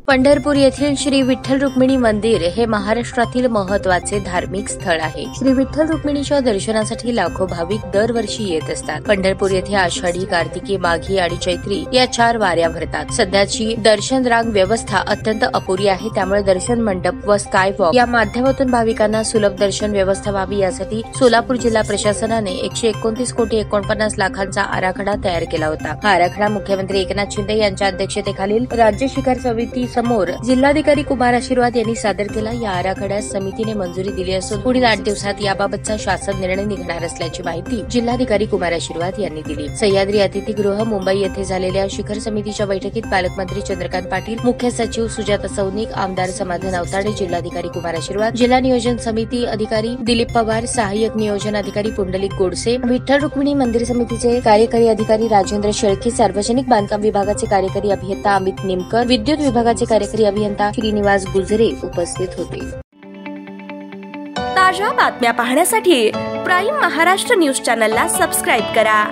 पंढरपूर येथील श्री विठ्ठल रुक्मिणी मंदिर हे महाराष्ट्रातील महत्त्वाचे धार्मिक स्थळ आहे। श्री विठ्ठल रुक्मिणीच्या दर्शनासाठी लाखो भाविक दरवर्षी येत असतात। पंढरपूर येथे आषाढी, कार्तिकी, माघी आणि चैत्री या 4 वाऱ्या भरतात। सध्याची दर्शन रांग व्यवस्था अत्यंत अपुरी आहे, त्यामुळे दर्शन मंडप व स्काय वॉक या माध्यमातून भाविकांना सुलभ दर्शन व्यवस्था व्हावी यासाठी सोलापूर जिल्हा प्रशासनाने 129 कोटी 49 लाखांचा आराखडा तयार केला होता। हा आराखडा मुख्यमंत्री एकनाथ शिंदे यांच्या अध्यक्षतेखालील राज्य शिखर समिती समोर जिल्हाधिकारी कुमार आशीर्वाद यांनी सादर केला। या आराखड्यास समितीने मंजुरी दिली असून पुढील 8 दिवसात याबाबतचा शासन निर्णय निघणार असल्याची माहिती जिल्हाधिकारी कुमार आशीर्वाद यांनी दिली। सह्याद्री अतिथीगृह मुंबई येथे झालेल्या शिखर समितीच्या बैठकीत पालकमंत्री चंद्रकांत पाटील, मुख्य सचिव सुजाता सौनिक, आमदार समाधान अवताडे, जिल्हाधिकारी कुमार आशीर्वाद, जिल्हा नियोजन समिती अधिकारी दिलीप पवार, सहाय्यक नियोजन अधिकारी पुंडलिक गोडसे, विठ्ठल रुक्मिणी मंदिर समितीचे कार्यकारी अधिकारी राजेंद्र शेळके, सार्वजनिक बांधकाम विभागाचे कार्यकारी अभियंता अमित निमकर, विद्युत विभागाचे कार्यकारी अभियंता श्रीनिवास गुजरे उपस्थित होते। ताज्या बातम्या पाहण्यासाठी प्राईम महाराष्ट्र न्यूज चॅनलला सबस्क्राईब करा।